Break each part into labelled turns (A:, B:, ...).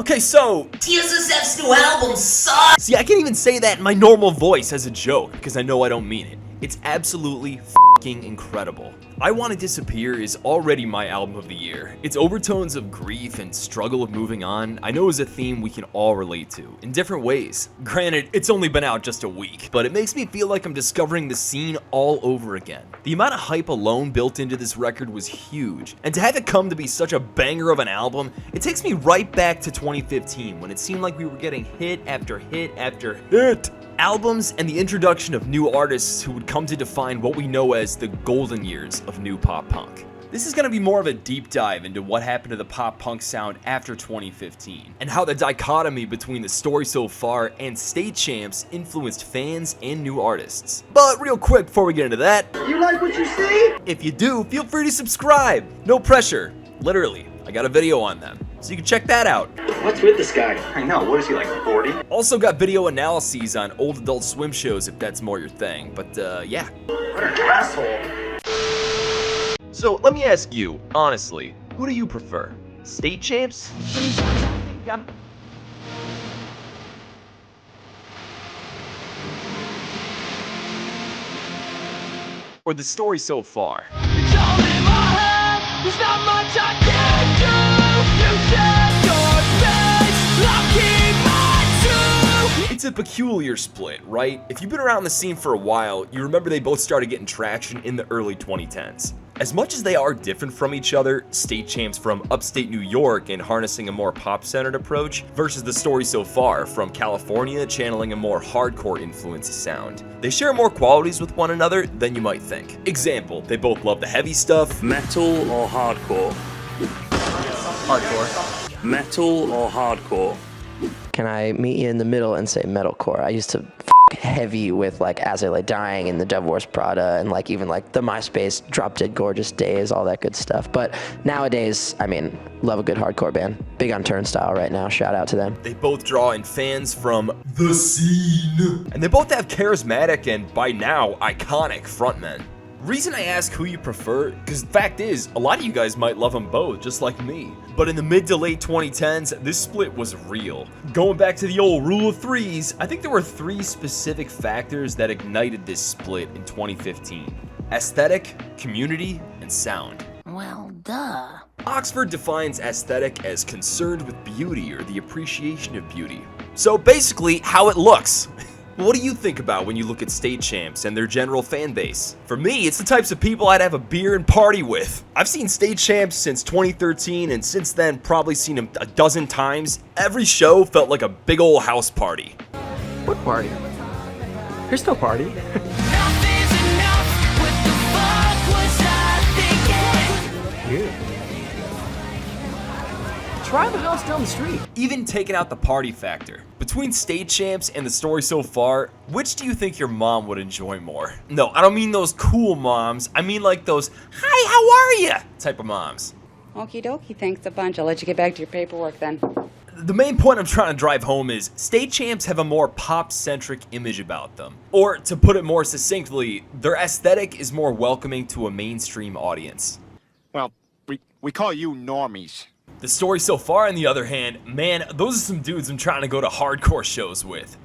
A: Okay, so
B: Tssf's new album sucks!
A: see, I can't even say that in my normal voice as a joke, because I know I don't mean it. It's absolutely f***ing incredible. I Wanna Disappear is already my album of the year. Its overtones of grief and struggle of moving on, I know is a theme we can all relate to, in different ways. Granted, it's only been out just a week, but it makes me feel like I'm discovering the scene all over again. The amount of hype alone built into this record was huge, and to have it come to be such a banger of an album, it takes me right back to 2015, when it seemed like we were getting hit after hit after hit. Albums and the introduction of new artists who would come to define what we know as the golden years of new pop punk. This is going to be more of a deep dive into what happened to the pop punk sound after 2015, and how the dichotomy between the story so far and State Champs influenced fans and new artists. But real quick before we get into that,
C: You like what you see?
A: if you do, feel free to subscribe. No pressure. Literally, I got a video on them, so you can check that out.
C: What's with this guy? I know, what is he, like 40?
A: Also got video analyses on old Adult Swim shows if that's more your thing, but yeah.
C: What an asshole.
A: So let me ask you, honestly, who do you prefer? State Champs? Or the story so far?
D: It's all in my head, there's not much I can do. You set your face, I'll keep my truth.
A: It's a peculiar split, right? If you've been around the scene for a while, you remember they both started getting traction in the early 2010s. As much as they are different from each other, State Champs from upstate New York and harnessing a more pop-centered approach, versus the story so far from California channeling a more hardcore influenced sound. They share more qualities with one another than you might think. Example, they both love the heavy stuff.
E: Metal or hardcore?
A: Hardcore.
E: Metal or hardcore?
F: Can I meet you in the middle and say metalcore? I used to f heavy with like As I Lay Dying and the Devil Wears Prada and like even like the MySpace Drop Dead Gorgeous Days, all that good stuff. But nowadays, I mean, love a good hardcore band. Big on Turnstile right now. Shout out to them.
A: They both draw in fans from the scene. And they both have charismatic and, by now, iconic frontmen. Reason I ask who you prefer, because the fact is, a lot of you guys might love them both, just like me. But in the mid to late 2010s, this split was real. Going back to the old rule of threes, I think there were three specific factors that ignited this split in 2015. Aesthetic, community, and sound.
B: Well, duh.
A: Oxford defines aesthetic as concerned with beauty or the appreciation of beauty. So basically, how it looks. What do you think about when you look at State Champs and their general fan base? For me, it's the types of people I'd have a beer and party with. I've seen State Champs since 2013, and since then probably seen them a dozen times. Every show felt like a big old house party.
G: What party? There's no party.
D: Nothing's enough, what the fuck was I thinking?
G: Yeah. Try the house down the street.
A: Even taking out the party factor. Between State Champs and the story so far, which do you think your mom would enjoy more? No, I don't mean those cool moms. I mean like those, hi, how are ya type of moms.
H: Okie dokie, thanks a bunch. I'll let you get back to your paperwork then.
A: The main point I'm trying to drive home is State Champs have a more pop-centric image about them. Or, to put it more succinctly, their aesthetic is more welcoming to a mainstream audience.
I: Well, we call you normies.
A: The story so far, on the other hand, man, those are some dudes I'm trying to go to hardcore shows with.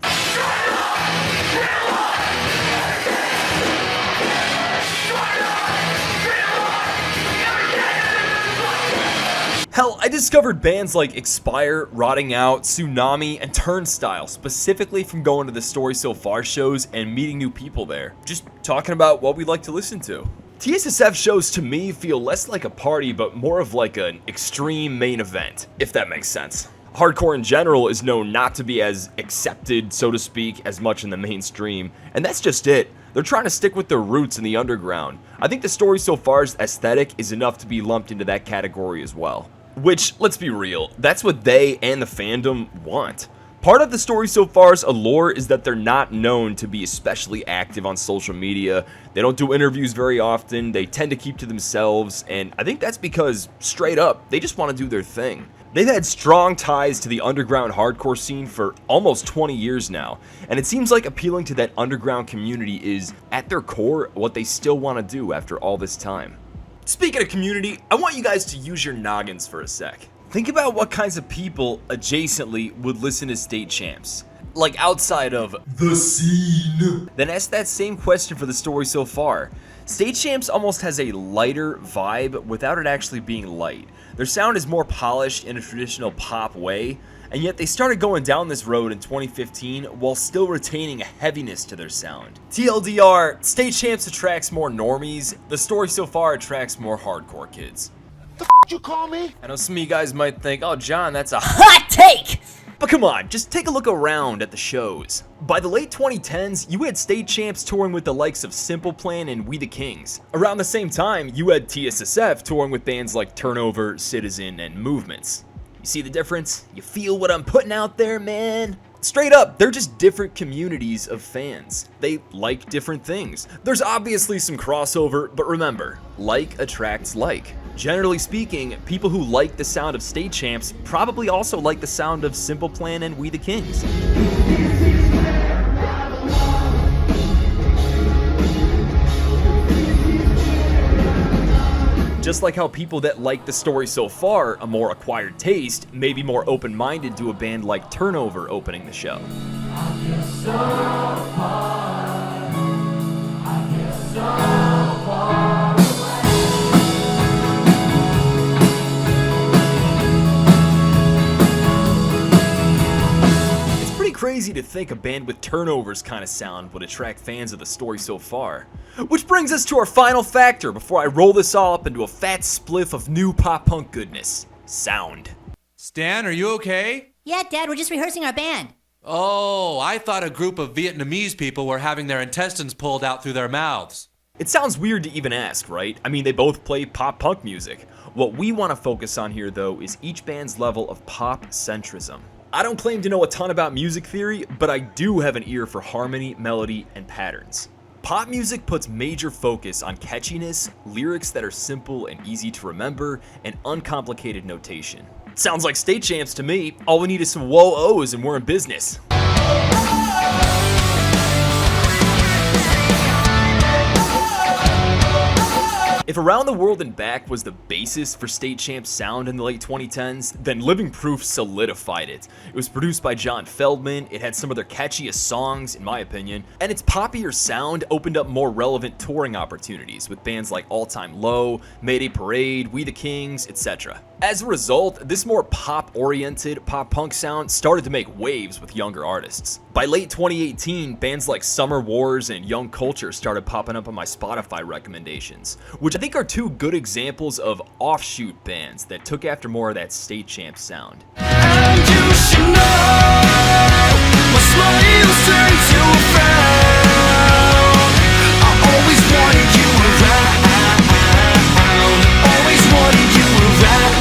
A: Hell, I discovered bands like Expire, Rotting Out, Tsunami, and Turnstile specifically from going to the Story So Far shows and meeting new people there. Just talking about what we like to listen to. Tssf shows to me feel less like a party but more of like an extreme main event, if that makes sense. Hardcore in general is known not to be as accepted, so to speak, as much in the mainstream, and that's just it. They're trying to stick with their roots in the underground. I think the Story So Far's aesthetic is enough to be lumped into that category as well. Which, let's be real, that's what they and the fandom want. Part of the Story So Far's allure is that they're not known to be especially active on social media. They don't do interviews very often, they tend to keep to themselves, and I think that's because, straight up, they just want to do their thing. They've had strong ties to the underground hardcore scene for almost 20 years now, and it seems like appealing to that underground community is, at their core, what they still want to do after all this time. Speaking of community, I want you guys to use your noggins for a sec. Think about what kinds of people adjacently would listen to State Champs. Like outside of the scene. Then ask that same question for the story so far. State Champs almost has a lighter vibe without it actually being light. Their sound is more polished in a traditional pop way, and yet they started going down this road in 2015 while still retaining a heaviness to their sound. TLDR, State Champs attracts more normies, the story so far attracts more hardcore kids.
I: You call me?
A: I know some of you guys might think, oh John, that's a
B: Hot take!
A: But come on, just take a look around at the shows. By the late 2010s, you had State Champs touring with the likes of Simple Plan and We the Kings. Around the same time, you had Tssf touring with bands like Turnover, Citizen, and Movements. You see the difference? You feel what I'm putting out there, man? Straight up, they're just different communities of fans. They like different things. There's obviously some crossover, but remember, like attracts like. Generally speaking, people who like the sound of State Champs probably also like the sound of Simple Plan and We the Kings. Just like how people that like the story so far, a more acquired taste, may be more open-minded to a band like Turnover opening the show. Crazy to think a band with Turnover's kind of sound would attract fans of the story so far. Which brings us to our final factor before I roll this all up into a fat spliff of new pop punk goodness. Sound.
J: Stan, are you okay?
B: Yeah, Dad, we're just rehearsing our band.
J: Oh, I thought a group of Vietnamese people were having their intestines pulled out through their mouths.
A: It sounds weird to even ask, right? I mean, they both play pop punk music. What we want to focus on here, though, is each band's level of pop centrism. I don't claim to know a ton about music theory, but I do have an ear for harmony, melody, and patterns. Pop music puts major focus on catchiness, lyrics that are simple and easy to remember, and uncomplicated notation. Sounds like State Champs to me. All we need is some whoa-ohs and we're in business. If Around the World and Back was the basis for State Champs' sound in the late 2010s, then Living Proof solidified it. It was produced by John Feldman, it had some of their catchiest songs, in my opinion, and its poppier sound opened up more relevant touring opportunities with bands like All Time Low, Mayday Parade, We the Kings, etc. As a result, this more pop-oriented pop-punk sound started to make waves with younger artists. By late 2018, bands like Summer Wars and Young Culture started popping up on my Spotify recommendations, which I think are two good examples of offshoot bands that took after more of that State Champs sound.
D: And you should know, my smiles turn to a frown. I always wanted you around, always wanted you around.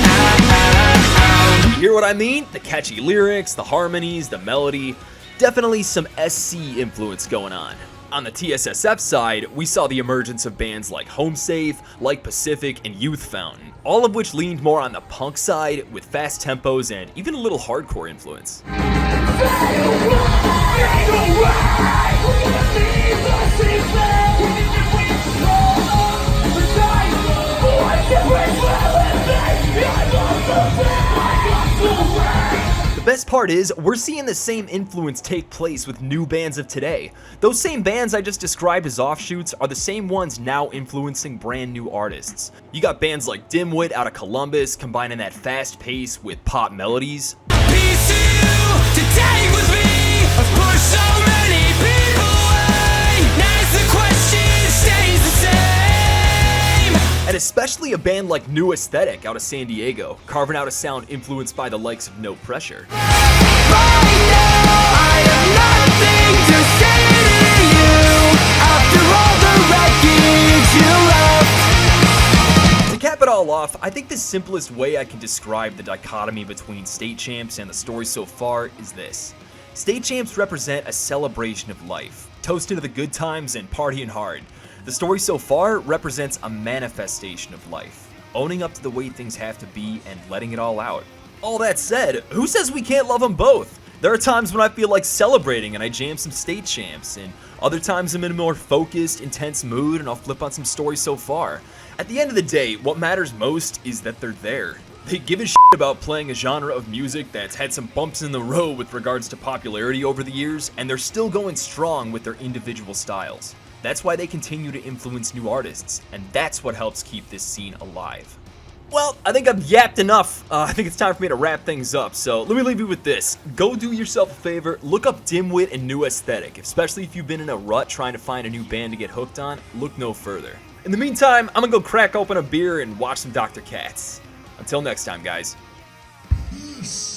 A: You hear what I mean? The catchy lyrics, the harmonies, the melody. Definitely some SC influence going on. On the TSSF side, we saw the emergence of bands like Home Safe, Like Pacific, and Youth Fountain, all of which leaned more on the punk side with fast tempos and even a little hardcore influence. The best part is, we're seeing the same influence take place with new bands of today. Those same bands I just described as offshoots are the same ones now influencing brand new artists. You got bands like DIMWIT out of Columbus combining that fast pace with pop melodies.
D: Peace to you, to take with me. I've pushed so many people away. Now the question stays the same.
A: And especially a band like New Aesthetic out of San Diego, carving out a sound influenced by the likes of No Pressure.
D: Right now, I have nothing to say to you. After all the wreckage you left.
A: To cap it all off, I think the simplest way I can describe the dichotomy between State Champs and the story so far is this. State Champs represent a celebration of life, toasting to the good times and partying hard. The story so far represents a manifestation of life, owning up to the way things have to be and letting it all out. All that said, who says we can't love them both? There are times when I feel like celebrating and I jam some State Champs, and other times I'm in a more focused, intense mood and I'll flip on some stories so far. At the end of the day, what matters most is that they're there. They give a shit about playing a genre of music that's had some bumps in the road with regards to popularity over the years, and they're still going strong with their individual styles. That's why they continue to influence new artists, and that's what helps keep this scene alive. Well, I think I've yapped enough. I think it's time for me to wrap things up, so let me leave you with this. Go do yourself a favor, look up DIMWIT and NEW AESTHETIC, especially if you've been in a rut trying to find a new band to get hooked on, look no further. In the meantime, I'm gonna go crack open a beer and watch some Dr. Katz. Until next time, guys.
K: Peace.